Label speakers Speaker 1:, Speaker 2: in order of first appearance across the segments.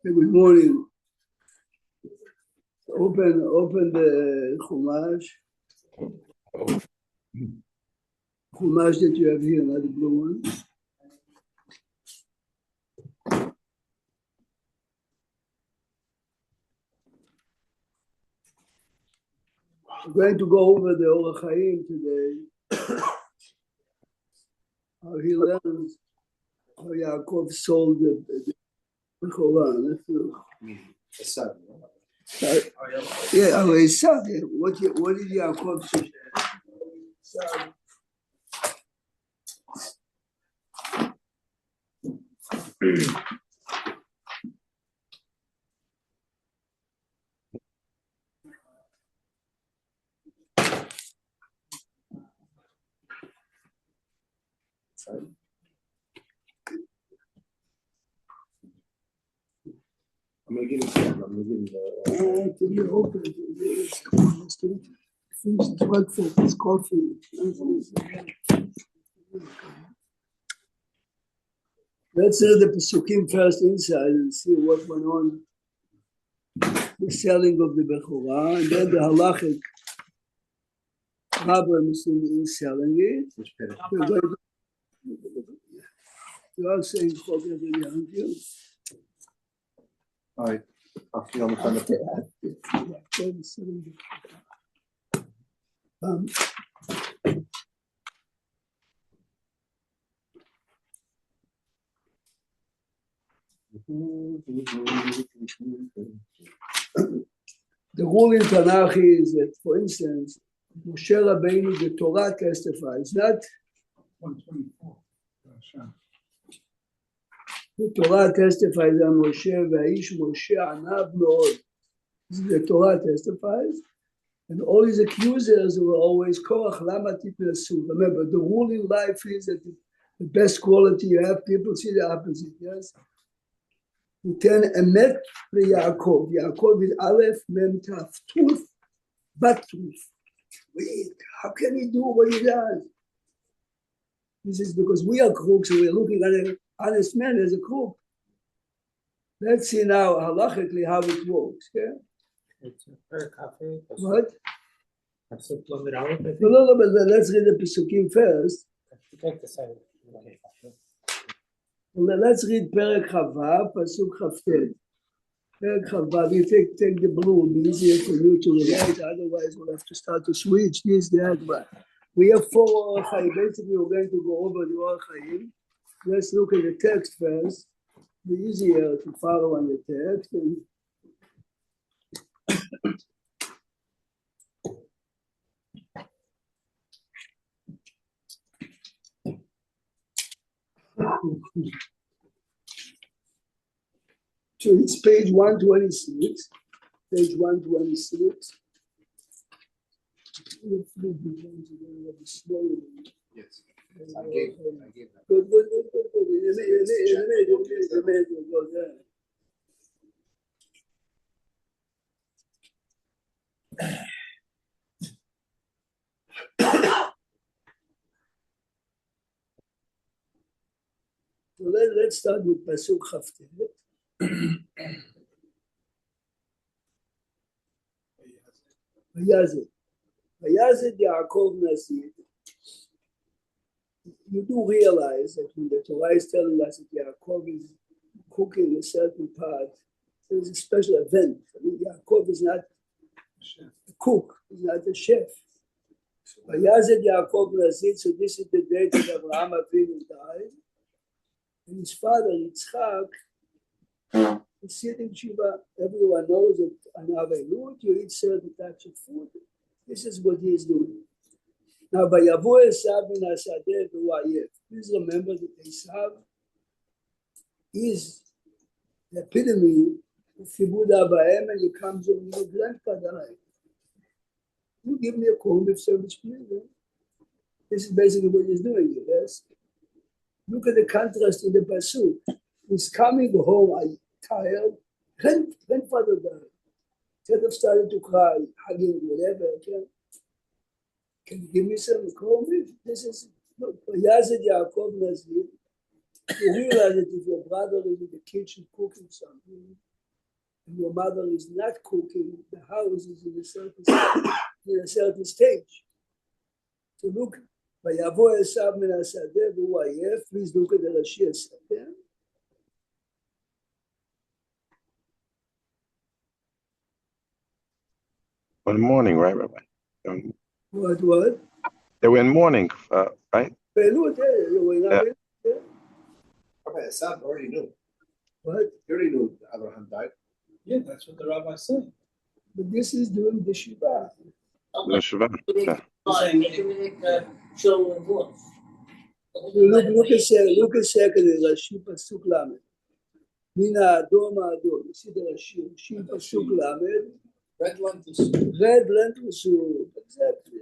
Speaker 1: Good morning. Open the Chumash. Chumash that you have here, not the blue one. We're going to go over the Orach Chaim today. How he learns how Yaakov sold the Choran. Yeah, Esav. What did Yaakov say?
Speaker 2: I'm gonna give it
Speaker 1: to be open. Finish the breakfast, it's coffee. Let's read the Pesukim first inside and see what went on. The selling of the Bechorah, and then the halachic problems in selling it. You are saying Chodesh behind you.
Speaker 2: All right. I'll see you on the front of
Speaker 1: The rule in Tanakh is that, for instance, Moshe Rabbeinu, the Torah testifies, not 124. The Torah testifies on Moshe, Vaish Moshe Anav Meod. The Torah testifies, and all his accusers were always Korach Lama Tiplasu. Remember, the rule in life is that the best quality you have, people see the opposite, yes? You turn Emet to Yaakov. Yaakov is Aleph, Mem, Taf, truth, but truth. Wait, how can he do what he does? This is because we are crooks and we're looking at an honest man as a crook. Let's see now halachically how it works. Yeah? What? No, but let's read the Pesukim first. Let's read Perek Chavav, Pasuk Chavtet. Perek Chavav, you take the blue, it'll be easier for you to write, otherwise we'll have to start to switch this, that, but we have 4 Orach Chaim. Basically, we're going to go over the Orach Chaim. Let's look at the text first. It'll be easier to follow on the text. And so it's page 126. Page 126.
Speaker 2: Yes. I gave that.
Speaker 1: Good. So let's start with Pasuk Chavtet. Vayazed Yaakov Nasi. You do realize that when the Torah is telling us that Yaakov is cooking a certain part, there's a special event. I mean, Yaakov is not a cook, he's not a chef. Vayazed Yaakov Nasi, so this is the day that Abraham Avinu died. And his father, Yitzchak, is sitting Shiva. Everyone knows that on Avelut, you eat certain types of food. This is what he is doing. Now, Vayavu Esav min hasadeh v'hu ayef. Please remember that Esav is the epitome of Kibud Abahem, and he comes from your grandfather. You give me a comb of service, please. This is basically what he's doing here, yes? Look at the contrast in the Pasuk. He's coming home tired. Grandfather died. Instead of starting to cry, hugging, whatever, can you give me some comb? This is, look, Vayazed Yaakov Nazir. You realize that if your brother is in the kitchen cooking something, and your mother is not cooking, the house is in a certain stage. So look, ויבוא עשיו מן השדה והוא עייף, please look at the Rashi a second.
Speaker 3: In the morning, right, Rabbi?
Speaker 1: What?
Speaker 3: They were in mourning, right?
Speaker 1: פעילות, they were not in.
Speaker 2: Okay, Asaf already knew.
Speaker 1: What?
Speaker 2: He already knew Abraham died.
Speaker 4: Yeah, that's what the rabbi said.
Speaker 1: But this is during the Shiva.
Speaker 3: The Shabbat. Yeah.
Speaker 1: Look a second in Rashi Pasuk Lamed. מן האדום האדום, you see the Rashi Pasuk Lamed.
Speaker 2: Red lentil soup.
Speaker 1: Red lentil soup, exactly.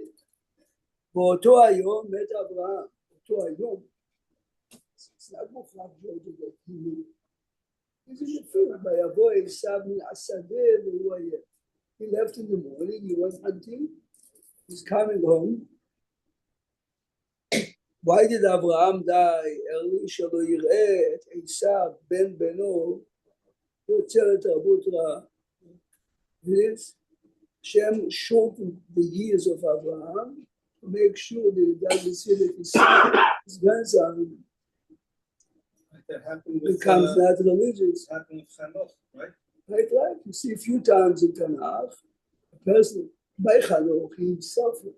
Speaker 1: באותו היום מת אברהם, באותו היום. It's not מוכרח להיות כאילו. This is a film. ויבוא עשיו מן השדה והוא עייף. He left in the morning, he went hunting, he's coming home. Why did Abraham die early? שלא יראה את עשיו בן בנו יוצר תרבות רעה. This Hashem shortened the years of Abraham to make sure that he doesn't see that his grandson
Speaker 4: That happened with
Speaker 1: becomes not religious.
Speaker 4: happened with Hanoch, right?
Speaker 1: Right. You see a few times in Tanakh, a person by Hanoch, he suffered.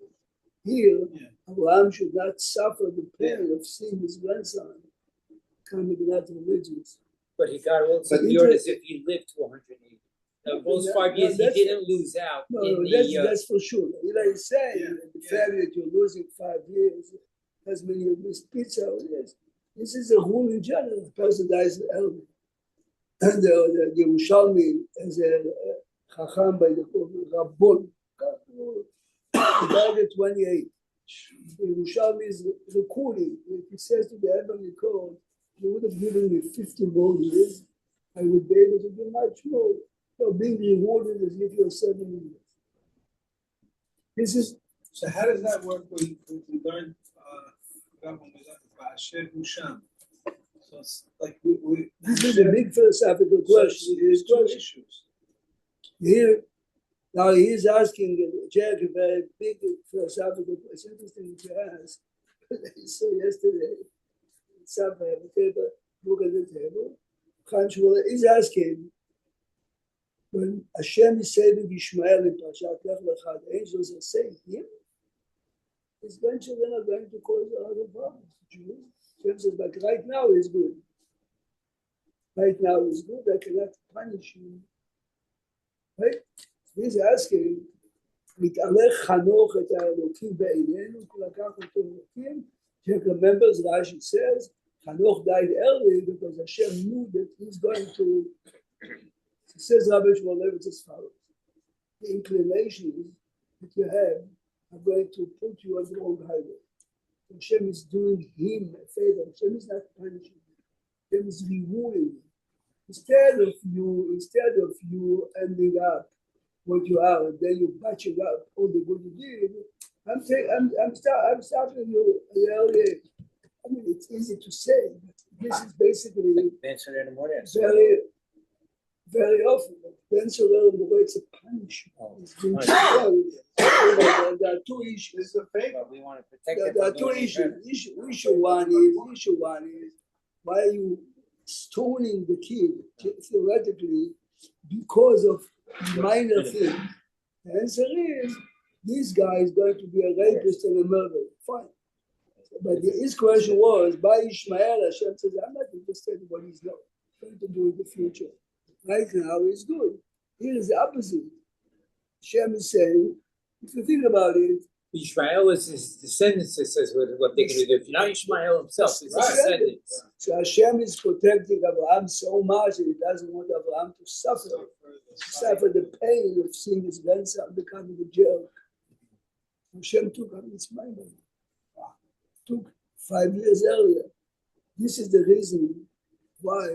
Speaker 1: Here,
Speaker 4: Yeah.
Speaker 1: Abraham should not suffer the pain of seeing his grandson becoming not religious.
Speaker 5: But he got all
Speaker 1: But
Speaker 5: secured as if he lived to 180. Now, those 5 years, he
Speaker 1: that's-
Speaker 5: didn't lose out
Speaker 1: No,
Speaker 5: in
Speaker 1: that's for sure. Like he's saying,
Speaker 4: Yeah,
Speaker 1: the
Speaker 4: yeah.
Speaker 1: fact that you're losing 5 years, as many of this pizza is. This is a rule in general. The person dies early. And the Yerushalmi is a Chacham by the Rabbon. He died at 28. The Yerushalmi is recording. He says to the heavenly court, you would have given me 50 more years, I would be able to do much more. So being rewarded as if you're 7 years. This is
Speaker 4: So how does that work when we learned Ba'asher Husham? So it's like we
Speaker 1: this is a big philosophical question.
Speaker 4: There's two
Speaker 1: Question.
Speaker 4: issues.
Speaker 1: Here, now he's asking Jack a very big philosophical question. Interesting to ask. So yesterday, somewhere at the table, look at the table. Chaim Shmuel is asking, when Hashem is saving Ishmael in Parashat Lech Lecha, the angels are saying him, his grandchildren are going to cause a lot of problems. Jews. Hashem says, but right now is good. Right now is good. I cannot punish you. Right? He's asking, מתהלך חנוך את האלוקים בעינינו, כי לקח אותו אלוקים. Jack remembers, Rashi says, Hanoch died early because Hashem knew that he's going to. He says, Rabbi Shmulevitz as follows: the inclinations that you have are going to put you on the wrong highway. Hashem is doing him a favor. Hashem is not punishing him. Hashem is rewarding him. Instead of you ending up what you are, and then you batching up all the good you did. I'm stopping you at the early age. I mean, it's easy to say, but this is basically
Speaker 5: Benson in the morning.
Speaker 1: very, very often. Ben Soler in the way it's a punishment.
Speaker 5: Oh,
Speaker 1: It's been
Speaker 5: punishment.
Speaker 1: there are two issues.
Speaker 2: This is a favor.
Speaker 5: But we want to protect
Speaker 1: There
Speaker 5: it.
Speaker 1: are
Speaker 5: from
Speaker 1: two
Speaker 5: doing
Speaker 1: issues.
Speaker 5: better.
Speaker 1: Issue one is why are you stoning the kid theoretically because of minor things? The answer is this guy is going to be a rapist and a murderer. Fine. But his question was, by Ishmael, Hashem says, I'm not interested in what he's going to do in the future. Right now, he's good. Here is the opposite. Hashem is saying, if you think about it,
Speaker 5: Ishmael is his descendants, it says, what they're going to do. Not Ishmael himself, it's his
Speaker 1: Right.
Speaker 5: descendants.
Speaker 1: so Hashem is protecting Abraham so much that he doesn't want Abraham to suffer the pain of seeing his grandson becoming a jerk. Hashem took on his mind. Took 5 years earlier. This is the reason why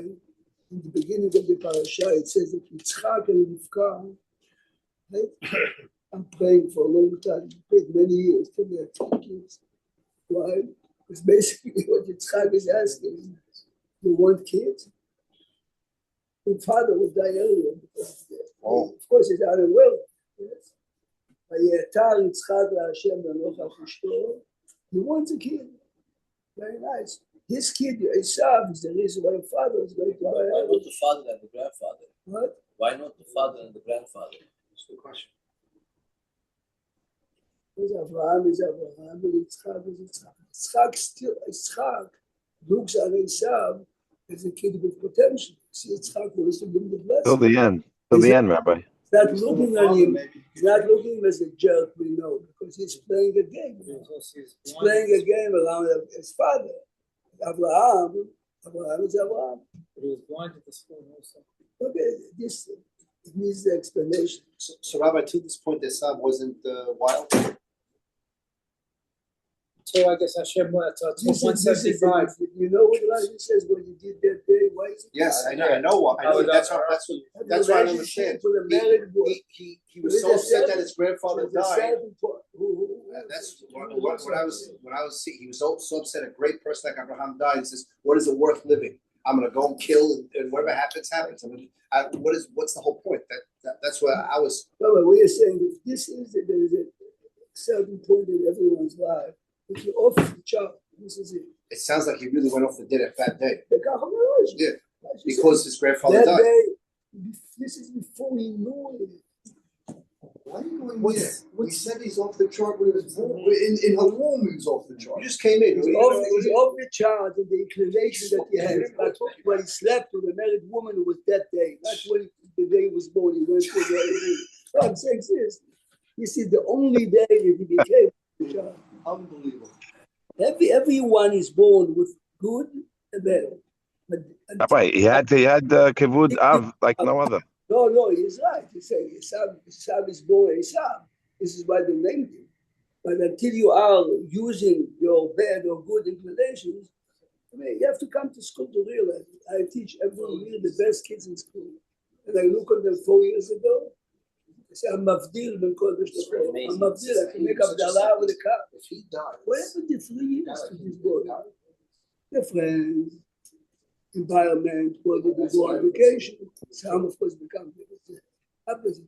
Speaker 1: in the beginning of the parasha it says that Yitzchak and Rivka, right? I'm praying for a long time. I prayed many years till they had 10 kids. Why? It's basically what Yitzchak is asking. You want kids? the father would die earlier because
Speaker 2: Oh.
Speaker 1: of course he's unaware. Yes. ויתר יצחק להשם לנוכח אשתו. He wants a kid. Very nice. His kid, Esav, is the reason why the father is going to
Speaker 6: Why
Speaker 1: die.
Speaker 6: not the father and the grandfather?
Speaker 1: What?
Speaker 6: Why not the father and the grandfather?
Speaker 2: That's the question.
Speaker 1: Is Abraham, and Yitzchak is Yitzchak. Yitzchak looks at Esav as a kid with potential. See, Yitzchak wants to give him the
Speaker 3: Till
Speaker 1: blessing.
Speaker 3: the end. Till the end, Rabbi.
Speaker 1: He's not looking at him. He's not looking at him as a jerk, we know, because he's playing a game. He's playing a game around his father. Abraham is Abraham.
Speaker 5: But he was blind at this point also.
Speaker 1: Okay, this it needs the explanation.
Speaker 2: So Rabbi, to this point, Esav wasn't wild.
Speaker 5: So I guess Hashem went to
Speaker 1: This is
Speaker 5: 175.
Speaker 1: you know what Rashi says when you did that day? Why is it?
Speaker 2: Yes, I know. I know. What, I know. That's what I don't understand.
Speaker 1: For the married boy.
Speaker 2: He was so upset that his grandfather
Speaker 1: There's a
Speaker 2: died.
Speaker 1: certain point- who-
Speaker 2: That's what I was seeing. He was so upset. A great person like Abraham died. He says, "What is it worth living? I'm gonna go and kill, and whatever happens, happens." I mean, what's the whole point? That's what I was.
Speaker 1: No, but we are saying if this is that there is a certain point in everyone's life, if you offer the child, this is it.
Speaker 2: It sounds like he really went off the dead at that day
Speaker 1: Yeah.
Speaker 2: because his grandfather
Speaker 1: That
Speaker 2: died.
Speaker 1: day, this is before he knew it.
Speaker 7: Why are you going there? We said he's off the chart when he was born. In her womb, he was off the
Speaker 2: You
Speaker 7: chart.
Speaker 2: just came in.
Speaker 1: It was off the chart and the inclination that he had. But when he slept with a married woman, it was that day. Not when the day he was born, he went to the other day. No, I'm saying this. This is the only day that he became a child.
Speaker 7: Unbelievable.
Speaker 1: Everyone is born with good and bad. But
Speaker 3: Rabbi, he had kavud av like no other.
Speaker 1: no, he's right. He's saying Esav is born Esav. This is why they named him. But until you are using your bad or good inclinations, I mean, you have to come to school to realize it. I teach every year the best kids in school. And I look at them 4 years ago. I say, I'm mavdil ben kodesh l'chol. I'm mavdil. I can make Abdallah with a car.
Speaker 7: If he died,
Speaker 1: What happened to 3 years to this boy? Their friends, environment, where did they go on vacation? Some, of course, become opposite.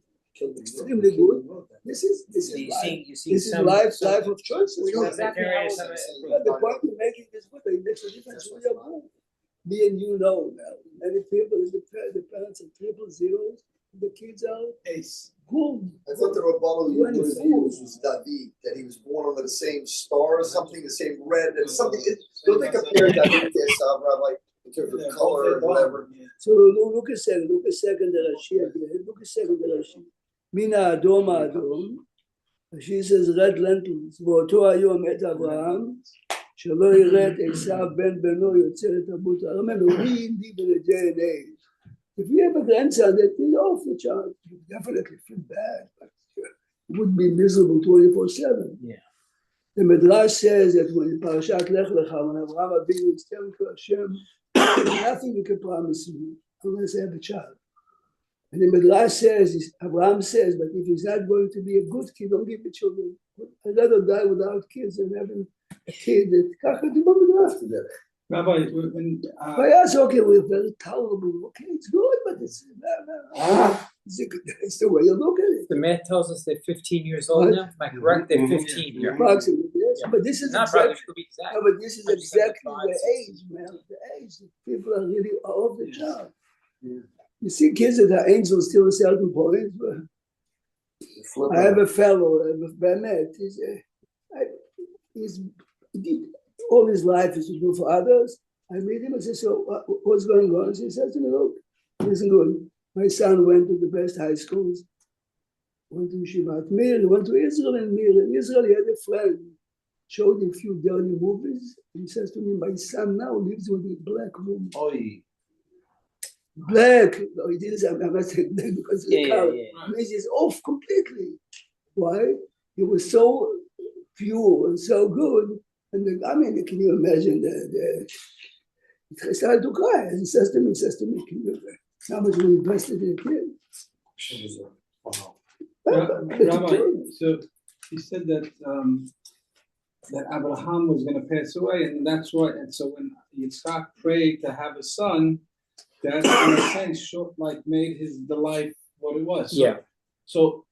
Speaker 1: Extremely good. This is
Speaker 5: You
Speaker 1: life.
Speaker 5: see
Speaker 1: This is
Speaker 5: some-
Speaker 1: life of choices.
Speaker 5: We know
Speaker 1: But
Speaker 5: exactly how it is.
Speaker 1: the point you're making is good. It makes a difference with your move. Me and you know now. Many people, the parents are triple zeros. The kids are
Speaker 4: Ace.
Speaker 1: good.
Speaker 7: I thought the rebuttal you
Speaker 1: When
Speaker 7: would
Speaker 1: it's
Speaker 7: use was David, that he was born under the same star or something, the same red, and something. Don't they compare David to Esav, Rabbi, in terms of color and whatever?
Speaker 1: So look a second the Rashi again. Look a second the Rashi. מן האדום האדום, Rashi says red lentils, באותו היום את אברהם, שלא יראה את עשיו בן בנו יוצר את תרבות. Remember, we live in a day and age. If you have a grandson that is off the child, you definitely feel bad, but you wouldn't be miserable 24/7.
Speaker 5: Yeah.
Speaker 1: The Midrash says that when Parashat Lech Lecha, when Abraham Avinu is telling to Hashem, there's nothing you can promise me unless I have a child. And the Midrash says, Abraham says, but if he's not going to be a good kid, don't give me children. I'd rather die without kids than having a kid that kach דיבור Midrash.
Speaker 4: Rabbi, when
Speaker 1: Yes, okay, we're very tolerable. Okay, it's good, but it's the way you look at it.
Speaker 5: The math tells us they're 15 years old
Speaker 1: What?
Speaker 5: now. Am I correct? They're 15 here.
Speaker 1: Approximately, yes.
Speaker 5: Yeah.
Speaker 1: But this is
Speaker 5: Not probably,
Speaker 1: exactly,
Speaker 5: could be exact.
Speaker 1: no, but this is
Speaker 5: I'm just
Speaker 1: exactly
Speaker 5: 75,
Speaker 1: the
Speaker 5: 60.
Speaker 1: age, man. The age. People are really off the
Speaker 4: Yes.
Speaker 1: chart.
Speaker 7: Yeah.
Speaker 1: You see kids that are angels till a certain point. I have a fellow, Bennett. He's all his life is to do for others. I meet him and say, so what's going on? He says to me, look, listen good. My son went to the best high schools, went to Yeshivat Mir, went to Israel and Mir. In Israel, he had a friend, showed him a few dirty movies. And he says to me, my son now lives with a black woman.
Speaker 2: Oy.
Speaker 1: Black. No, he didn't say, I'm not saying black because of the color.
Speaker 5: Yeah.
Speaker 1: I mean, he's off completely. Why? He was so pure and so good. And I mean, can you imagine he started to cry. And he says to me, can you how much we invested in him?
Speaker 7: Wow.
Speaker 4: Rabbi, so he said that that Abraham was going to pass away, and that's why. And so when Yitzchak prayed to have a son, that in a sense made the life what it was. So,
Speaker 5: Yeah.
Speaker 4: So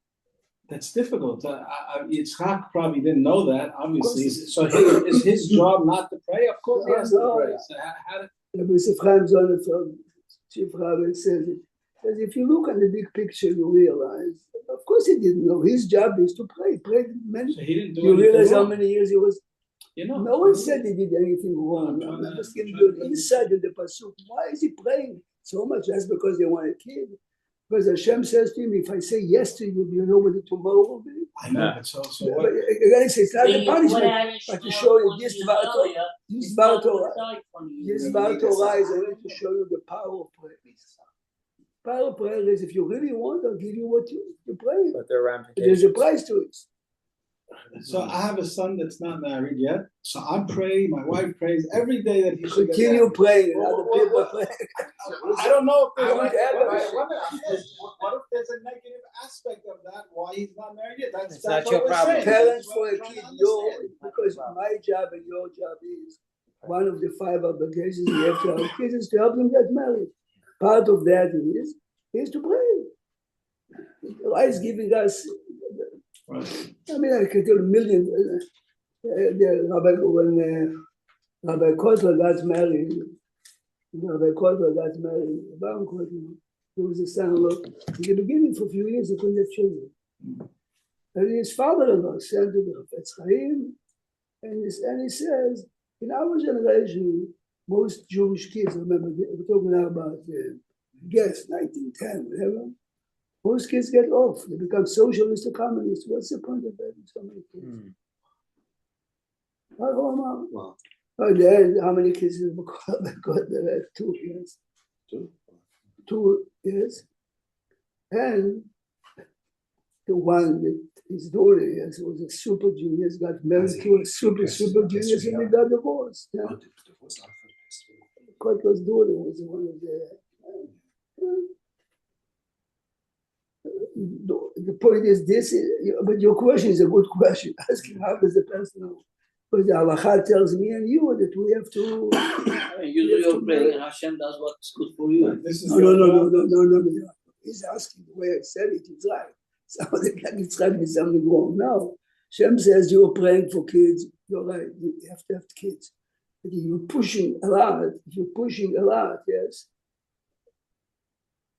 Speaker 4: that's difficult. Yitzchak probably didn't know that, obviously. So is his job not to pray? Of course he has to pray. So how did
Speaker 1: Rabbi Yosef Chaim Zonenfeld, Chief Rabbi, says it. Says if you look at the big picture, you realize, of course he didn't know. His job is to pray. Pray many.
Speaker 4: so he didn't do
Speaker 1: You
Speaker 4: anything
Speaker 1: realize how
Speaker 4: wrong.
Speaker 1: many years he was.
Speaker 4: You know,
Speaker 1: No one said he did anything wrong.
Speaker 4: I'm
Speaker 1: I'm just
Speaker 4: trying
Speaker 1: giving
Speaker 4: to-
Speaker 1: you an insight of the pasuk. Why is he praying so much? That's because they want a kid. Because Hashem says to him, if I say yes to you, do you know what the tomorrow will be?
Speaker 4: I know, but so
Speaker 1: But
Speaker 4: what?
Speaker 1: again, it's not a punishment, but to show you this Dvar Torah is only to show you the power of prayer. Power of prayer is if you really want, I'll give you what you pray.
Speaker 5: But there are
Speaker 1: There's a
Speaker 5: ramifications.
Speaker 1: price to it.
Speaker 4: So I have a son that's not married yet. So I pray, my wife prays every day that he should get
Speaker 1: Continue
Speaker 4: married.
Speaker 1: praying, and
Speaker 4: Well,
Speaker 1: other
Speaker 4: well,
Speaker 1: people
Speaker 4: well,
Speaker 1: pray.
Speaker 4: I don't know if there's
Speaker 1: I want to add
Speaker 4: what if there's a negative aspect of that? Why he's not married yet?
Speaker 5: It's
Speaker 4: That's
Speaker 5: not
Speaker 4: what
Speaker 5: your
Speaker 4: we're
Speaker 5: problem.
Speaker 4: saying.
Speaker 1: Parents
Speaker 4: That's
Speaker 1: for
Speaker 4: what
Speaker 1: a
Speaker 4: we're trying
Speaker 1: kid,
Speaker 4: to
Speaker 1: your,
Speaker 4: understand.
Speaker 1: because my job and your job is, one of the 5 obligations we have to our kids is to help them get married. Part of that is to pray. Allah is giving us,
Speaker 4: Right.
Speaker 1: I mean, I can tell a million, when Rabbi Kotler got married, Baron Kotler, he was a son-in-law. In the beginning, for a few years, he couldn't have children. And his father-in-law sent to the Chafetz Chaim, and he says, in our generation, most Jewish kids, remember, we're talking now about, guess, 1910, whatever, most kids get off. They become socialist or communist. What's the point of having so many kids?
Speaker 7: Wow.
Speaker 1: Oh, then, how many kids did there had 2 years? 2 years. And the one that his daughter was a super genius, got married to a super genius, and they got divorced. Yeah. Kotler's daughter was one of the point is this, but your question is a good question. Asking how does the person know? Because the halakha tells me and you that we have to.
Speaker 6: I mean, usually you're praying and Hashem does what's good for you.
Speaker 4: This is
Speaker 1: No. He's asking the way I said it is right. Somebody can describe me something wrong. No. Shem says you're praying for kids. You're right. You have to have kids. But if you're pushing a lot, yes.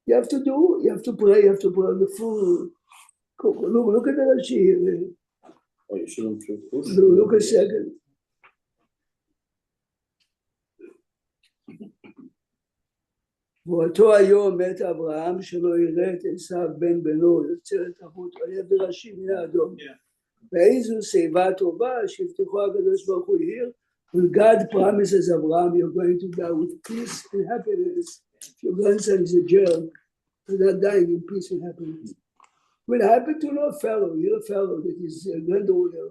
Speaker 1: You have to pray, you have to pray the full. Look at the Rashi.
Speaker 6: Oh, you shouldn't push.
Speaker 1: Look a second. ואותו היום מת אברהם שלא יראה את עשיו בן בנו יוצר את החוט אויב בראשי מן האדום. ואיזו שיבה טובה שהבטיחו הקדוש ברוך הוא here. When God promises Abraham you're going to die with peace and happiness. If your grandson is a germ, you're not dying in peace and happiness. When it happened to a fellow, a fellow that his granddaughter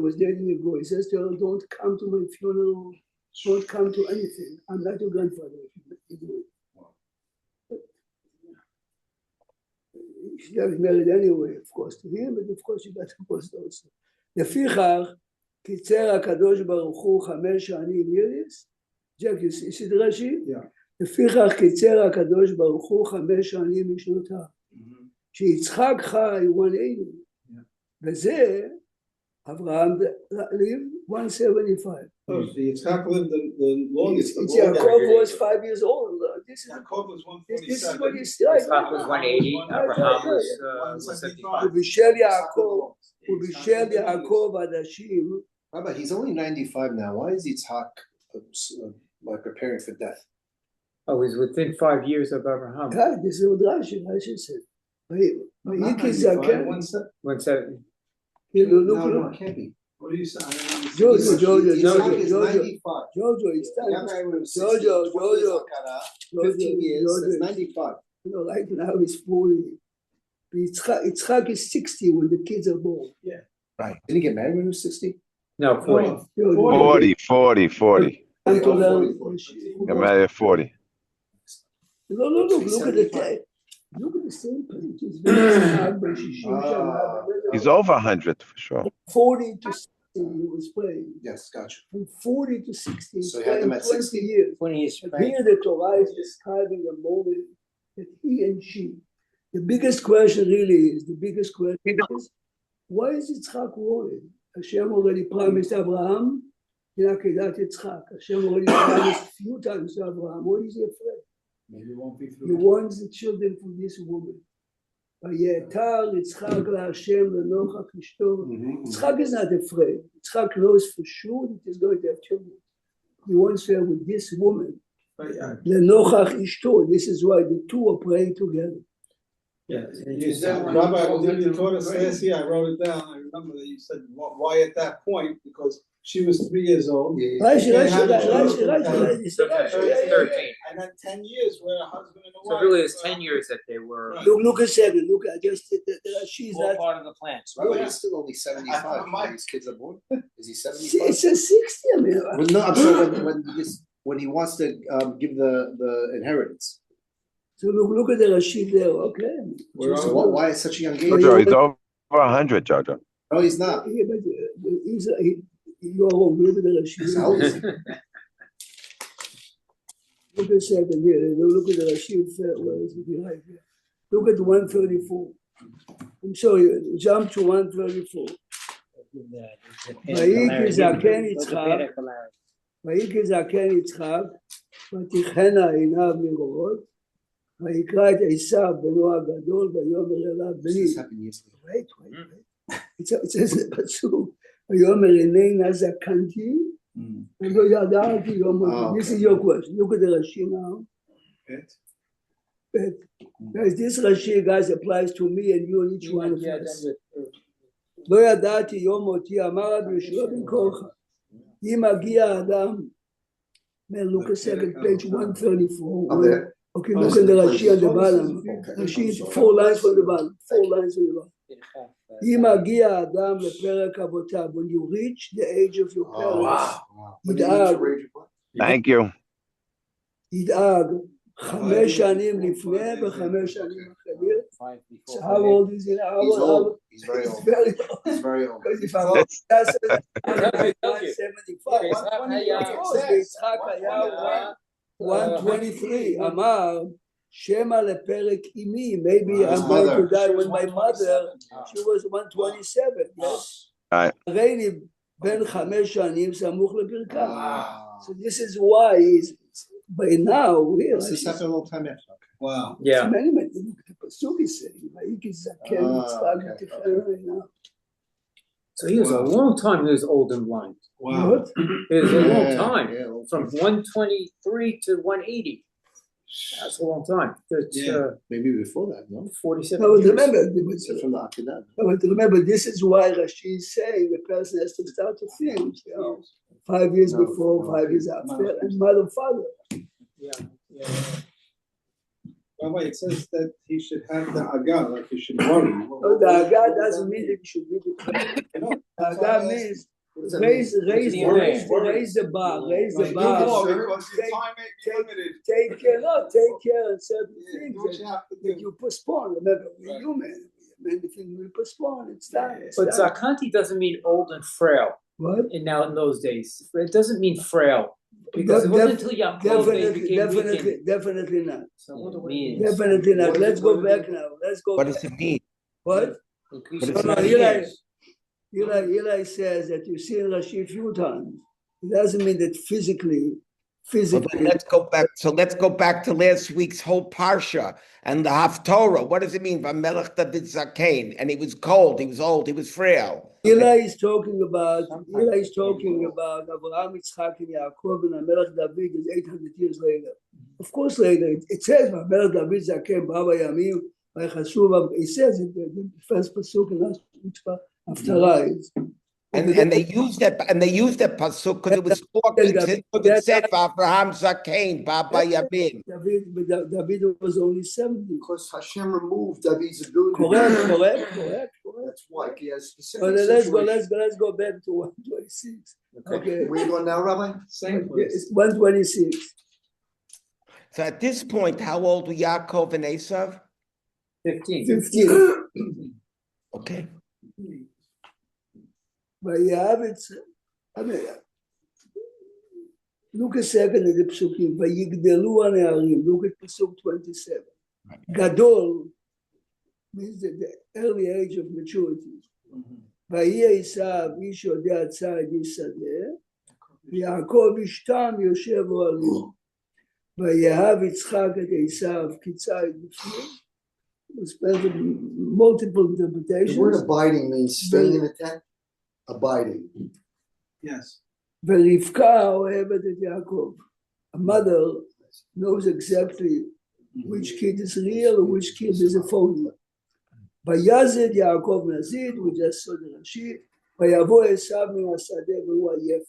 Speaker 1: was dating a boy. He says to her, don't come to my funeral, don't come to anything. I'm not your grandfather. She got married anyway, of course, to him, but of course she got divorced also. לפיכך, קיצר הקדוש ברוך הוא 5 שנים יריס. ג'ק, you see the Rashi?
Speaker 4: Yeah.
Speaker 1: לפיכך קיצר הקדוש ברוך הוא 5 שנים משנותיו. שיצחק חי 180. וזה, אברהם lived 175.
Speaker 4: Oh, Yitzchak lived the longest.
Speaker 1: Yaakov was 5 years old. This is what he's saying.
Speaker 5: Yitzchak was 180, Abraham was 175.
Speaker 1: ובשל יעקב עדשים.
Speaker 2: Rabbi, he's only 95 now. Why is Yitzhak like preparing for death?
Speaker 5: Oh, he's within 5 years of Abraham.
Speaker 1: This is what Rashi said.
Speaker 4: Not 95,
Speaker 5: 170.
Speaker 2: No, it can't be.
Speaker 4: What are you saying?
Speaker 2: Yitzhak is 95.
Speaker 1: Jojo, it's time.
Speaker 2: Young guy with 60,
Speaker 1: Jojo.
Speaker 2: 15 years, that's 95.
Speaker 1: You know, right now he's 40. Yitzchak is 60 when the kids are born.
Speaker 2: Right. Did he get married when he was 60?
Speaker 5: No, 40.
Speaker 3: 40.
Speaker 1: Until
Speaker 3: Got married at 40.
Speaker 1: No, look at the text. Look at the same page. It's very hard, but
Speaker 3: He's over 100 for sure.
Speaker 1: 40 to he was praying.
Speaker 2: Yes, gotcha.
Speaker 1: From 40 to 60,
Speaker 2: So he had them at
Speaker 1: 20
Speaker 2: 60?
Speaker 1: years.
Speaker 5: 20 years.
Speaker 1: But here the Torah is describing a moment that he and she, the biggest question is, why is Yitzchak worried? Hashem already promised Abraham, Kedat Yitzchak. Hashem already promised a few times to Abraham. Why is he afraid?
Speaker 4: Maybe it won't be
Speaker 1: He
Speaker 4: through.
Speaker 1: wants the children from this woman. ויתר יצחק להשם לנוכח אשתו. Yitzchak is not afraid. Yitzchak knows for sure that he's going to have children. He wants to have with this woman. לנוכח אשתו. This is why the two are praying together.
Speaker 4: Yeah, you said, Rabbi, when you taught us last year, I wrote it down. I remember that you said, why at that point? Because she was 3 years old.
Speaker 1: Rashi,
Speaker 4: Can't have
Speaker 1: Rashi,
Speaker 4: children.
Speaker 1: Rashi, it's Rashi.
Speaker 5: Okay,
Speaker 1: Yeah,
Speaker 5: it's
Speaker 1: yeah,
Speaker 5: 13.
Speaker 4: And then 10 years where a husband and a
Speaker 5: So
Speaker 4: wife.
Speaker 5: really, it's 10 years that they were
Speaker 1: yeah. Look a second. Look at just the Rashi is
Speaker 5: all
Speaker 1: not.
Speaker 5: part of the plan.
Speaker 2: Rabbi, he's still only 75 when these kids are born. Is he 75?
Speaker 1: It says 60. I mean,
Speaker 2: Well, no, I'm sorry, when he wants to give the inheritance.
Speaker 1: so look at the Rashi there. Okay.
Speaker 4: We're
Speaker 2: So
Speaker 4: on-
Speaker 2: why is such a young age?
Speaker 3: Jojo, he's over 100, Jojo.
Speaker 2: No, he's not.
Speaker 1: Yeah, but you are wrong. Look at the Rashi.
Speaker 2: He's old.
Speaker 1: Look a second here. Look at the Rashi. Where is it? Right here. Look at 134. I'm sorry. Jump to 134. ויהי כזקן יצחק, ויהי כזקן יצחק, ותכהנה עיניו מראות, ויקרא את עשיו בנו הגדול, ויאמר אליו בני.
Speaker 2: This happened yesterday.
Speaker 1: Wait. It says בפסוק, ויאמר הננה זקנתי, ולא ידעתי יום מותי. This is your question. Look at the Rashi now. But guys, this Rashi, guys, applies to me and you and each one of us. לא ידעתי יום מותי, אמר רבי יהושע בן קורחה, אם מגיע האדם, man, look a second, page 134.
Speaker 7: I'm there.
Speaker 1: Okay, look at the Rashi on the bottom. Rashi is 4 lines from the bottom. 4 lines from the bottom. אם מגיע האדם לפרק אבותיו, when you reach the age of your parents, ידאג,
Speaker 3: Thank you.
Speaker 1: ידאג 5 שנים לפני ו5 שנים אחרי. So how old is he now?
Speaker 2: He's old. He's very
Speaker 1: He's
Speaker 2: old.
Speaker 1: very old.
Speaker 2: He's very old.
Speaker 1: Because if I'm wrong, that's
Speaker 5: Okay, thank you.
Speaker 1: 175. ויצחק היה 123. אמר, שמא לפרק אמי, maybe I'm going to die when my mother, she was 127, yes? הרי בן 5 שנים סמוך לברכם. So this is why he's, by now,
Speaker 2: This happened a long time after.
Speaker 4: Wow.
Speaker 5: Yeah.
Speaker 1: many, look at the pasuk is saying, ויהי כזקן יצחק ותכהנה עיניו.
Speaker 5: So he was a long time, he was old and blind.
Speaker 4: Wow.
Speaker 1: What?
Speaker 5: It was a long
Speaker 2: Yeah,
Speaker 5: time,
Speaker 2: yeah, long
Speaker 5: from 123 to 180. That's a long time. That's
Speaker 4: Yeah.
Speaker 2: Maybe before that, no?
Speaker 5: 47
Speaker 1: No, but
Speaker 5: years.
Speaker 1: remember,
Speaker 2: From the Akedah.
Speaker 1: but remember, this is why Rashi is saying the person has to start to think, 5 years before, 5 years after, and mother and father.
Speaker 5: Yeah.
Speaker 4: Rabbi, it says that he should have the agah, like he should worry.
Speaker 1: No, the Agah doesn't mean that you should be the The Agah means raise the bar, raise the bar. Take care of certain things that you postpone. Remember, we're human. Anything we postpone, it's done.
Speaker 5: But Zakanti doesn't mean old and frail.
Speaker 1: What?
Speaker 5: And now in those days, it doesn't mean frail. Because it wasn't until Yaakov they became weakened.
Speaker 1: Definitely not.
Speaker 5: So what do it mean?
Speaker 1: Definitely not. Let's go back now. Let's go
Speaker 8: What
Speaker 1: back.
Speaker 8: does it mean?
Speaker 1: What?
Speaker 5: Increase
Speaker 8: But it's
Speaker 1: No,
Speaker 8: not
Speaker 1: Eli says that you see in Rashi a few times. It doesn't mean that physically.
Speaker 8: But let's go back. So let's go back to last week's whole parsha and the Haftorah. What does it mean? Vamelech David Zakein, and he was cold, he was old, he was frail.
Speaker 1: Eli is talking about Abraham, Yitzchak, and Yaakov, and Melech David is 800 years later. Of course, later it says Melech David Zakein, Baba Yamim, Vaychashuv. It says it the first pasuk and last mitzvah after rise.
Speaker 8: And they used that pasuk because it was talking. It said Abraham Zakein, Baba Yamin.
Speaker 1: David was only 70.
Speaker 7: Because Hashem removed David's ability.
Speaker 1: Correct.
Speaker 7: That's why he has specific
Speaker 1: Well,
Speaker 7: situations.
Speaker 1: let's go back to 126. Okay.
Speaker 7: Where you going now, Rabbi?
Speaker 4: Same place.
Speaker 1: It's 126.
Speaker 8: So at this point, how old were Yaakov and Esav?
Speaker 5: 15.
Speaker 1: 15.
Speaker 8: Okay.
Speaker 1: Look a second at the psukim. Vayigdelu hane'arim. Look at pasuk 27. Gadol means the early age of maturity. ויהי עשיו איש יודע ציד איש שדה, ויעקב איש תם יושב אוהלים. ויאהב יצחק את עשיו כי ציד בפנים. Multiple interpretations.
Speaker 7: The word abiding means staying in a tent. Abiding.
Speaker 4: Yes.
Speaker 1: ורבקה אוהבת את יעקב. A mother knows exactly which kid is real and which kid is a phony. ויזד יעקב נזיד, we just saw the Rashi, ויבוא עשיו מן השדה והוא עייף.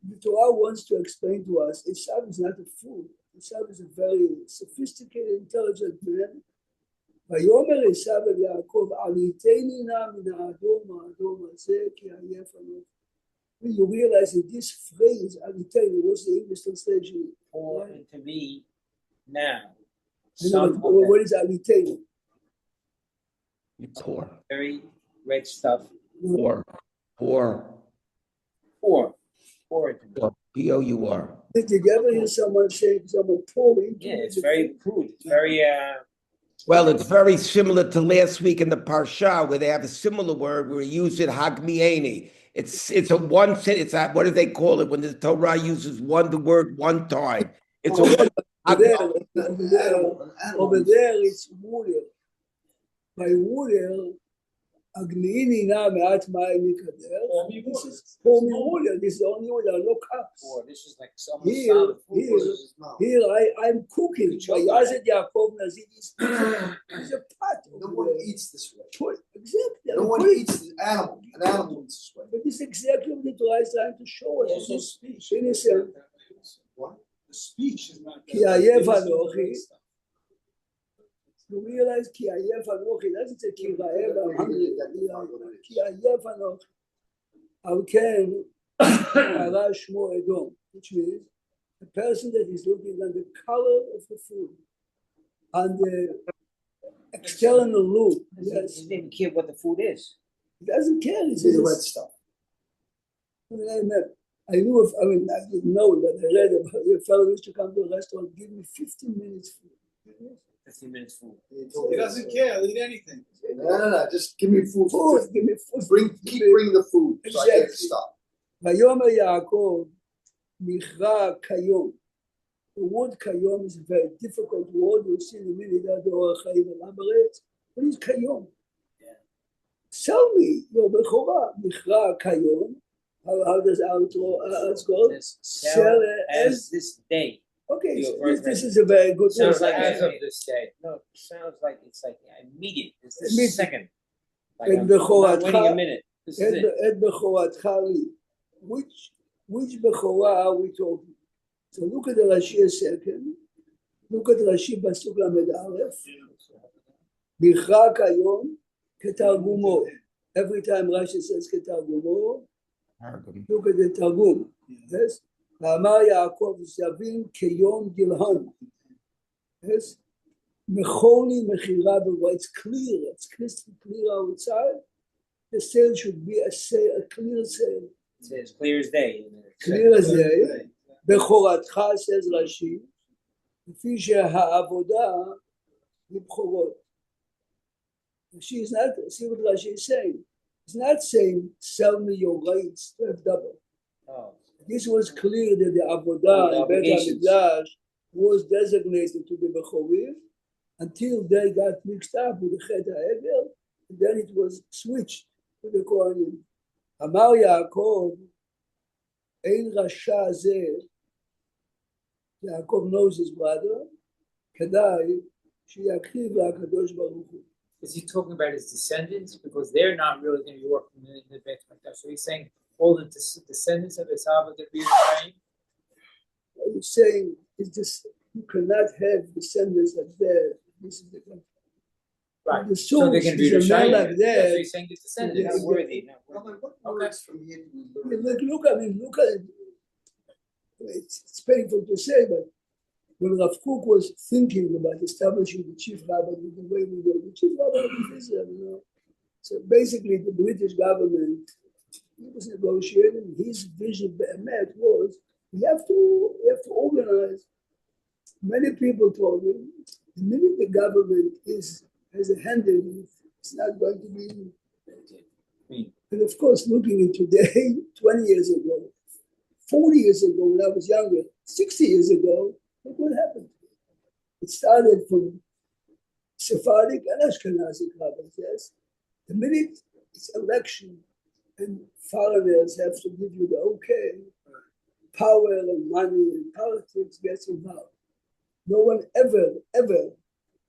Speaker 1: The Torah wants to explain to us, Esau is not a fool. Esau is a very sophisticated, intelligent man. ויאמר עשיו אל יעקב, עליתני נא מן האדום הזה, כי עייף אני. You realize that this phrase, עליתני, what's the English translation?
Speaker 5: Pour into me now.
Speaker 1: What is عליתני?
Speaker 8: You pour.
Speaker 5: Very red stuff.
Speaker 8: Pour.
Speaker 5: Pour into me.
Speaker 8: P-O-U-R.
Speaker 1: Did you ever hear someone say someone pouring?
Speaker 5: Yeah, it's very crude. It's very
Speaker 8: Well, it's very similar to last week in the Parsha, where they have a similar word where we use it, hagmieni. It's a one sentence. It's a, what do they call it when the Torah uses the word one time? It's
Speaker 1: over there it's wooder. By wooder, agniini na me'at ma'im yikader. This is for me wooder. This is the only one. There are no cups.
Speaker 5: this is like some
Speaker 1: Here, I'm cooking. Vayazed Yaakov Nazid is a pot.
Speaker 7: No one eats this way.
Speaker 1: Exactly.
Speaker 7: No one eats an animal. An animal eats this way.
Speaker 1: But this is exactly what the Torah is trying to show us.
Speaker 4: Also speech.
Speaker 1: Innocent.
Speaker 7: What?
Speaker 4: The speech is not.
Speaker 1: Ki ayef anochi. You realize ki ayef anochi. Doesn't say ki ra'ev, I'm hungry. Ki ayef anochi. Al ken ara shmo Edom, which means a person that is looking at the color of the food and the external look. Yes.
Speaker 5: He didn't care what the food is.
Speaker 1: He doesn't care. He
Speaker 7: It's the red
Speaker 1: says,
Speaker 7: stuff.
Speaker 1: I didn't know, but I read about a fellow used to come to a restaurant, give me 15 minutes food.
Speaker 5: 15 minutes food.
Speaker 4: He doesn't care. He'll eat anything.
Speaker 7: No. Just give me food.
Speaker 1: Food, give me food.
Speaker 7: Keep bringing the food. So I can't stop.
Speaker 1: ויאמר יעקב, מכרע כיום. The word kayom is a very difficult word. We'll see in a minute how the Orach Chaim elaborates. What is kayom? Sell me your bechorah. Michra kayom. How does ours go?
Speaker 5: Sell as this day.
Speaker 1: Okay, so this is a very good word.
Speaker 5: Sounds like as of this day. No, it sounds like it's like immediate. It's this second. Like I'm not waiting a minute. This is it.
Speaker 1: Et bechoratcha li. Which bechorah are we talking? So look at the Rashi a second. Look at Rashi Pasuk Lamed Aleph. Bichra kayom ketargumo. Every time Rashi says ketargumo, look at the targum. Yes. Amar Yaakov Zavin keyom gilhan. Yes. Mechoni mechira b'wa. It's clear. It's crystal clear outside. The sale should be a clear sale.
Speaker 5: It's as clear as day.
Speaker 1: Clear as day. בכורתך, says Rashi, לפי שהעבודה לבחורות. Rashi is not, see what Rashi is saying. It's not saying, sell me your rights to have double.
Speaker 5: Oh.
Speaker 1: This was clear that the Avodah in Beit HaMikdash was designated to the Bechorim until they got mixed up with the Chet HaEgel, and then it was switched to the Kohanim. Amar Yaakov, Ein Rasha Zeh, Yaakov knows his brother. Kedai sheyakriv la'Kadosh Baruch Hu.
Speaker 5: Is he talking about his descendants? Because they're not really going to be working in the Beit HaMikdash. So he's saying all the descendants of Esau are going to be returning?
Speaker 1: He's saying you cannot have descendants like that. This is the country.
Speaker 5: Right.
Speaker 1: The
Speaker 5: so they're going to be returning
Speaker 1: like that.
Speaker 5: So he's saying the descendants are worthy.
Speaker 7: What words from here do we learn?
Speaker 1: Look at it. It's painful to say, but when Rav Kook was thinking about establishing the chief rabbi with the way we go, the chief rabbi of Israel, So basically, the British government was negotiating. His vision was we have to organize. Many people told him the minute the government has a hand in it, it's not going to be. And of course, looking at today, 20 years ago, 40 years ago, when I was younger, 60 years ago, look what happened. It started from Sephardic and Ashkenazi rabbis, yes. The minute it's election and foreigners have to give you the okay, power and money and politics gets involved. No one ever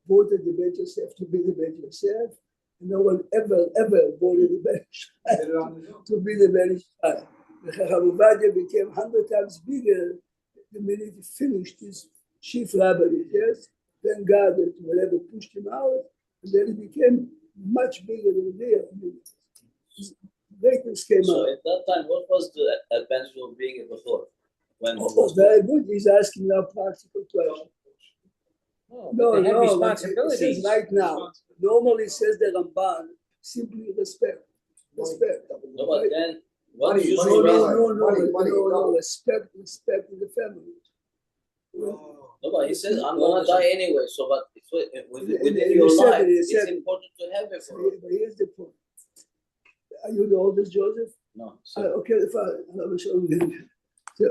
Speaker 1: voted the Beit Yosef to be the Beit Yosef. No one ever voted the Beit Yosef to be the Beit Yosef. The Chacham Ovadia became 100 times bigger the minute he finished his chief rabbinate, yes. Thank God that whatever pushed him out, and then he became much bigger than there. I mean, his greatness came
Speaker 6: So
Speaker 1: out.
Speaker 6: at that time, what was the advantage of being a Bechor? When
Speaker 1: Oh, very good. He's asking now practical questions.
Speaker 5: No, they have
Speaker 1: it
Speaker 5: responsibilities.
Speaker 1: says right now. Normally it says the Ramban, simply respect. Respect.
Speaker 6: no, but then what
Speaker 7: Money,
Speaker 6: used
Speaker 7: money,
Speaker 6: to
Speaker 1: No,
Speaker 6: be?
Speaker 1: respect in the family.
Speaker 6: No, but he says I'm gonna die anyway. So, but within
Speaker 1: And
Speaker 6: your
Speaker 1: he said
Speaker 6: life,
Speaker 1: it, he
Speaker 6: it's
Speaker 1: said it.
Speaker 6: important to have it
Speaker 1: So
Speaker 6: for.
Speaker 1: but here's the point. Are you the oldest, Joseph?
Speaker 6: No, so
Speaker 1: Okay, fine. I'll show you. So,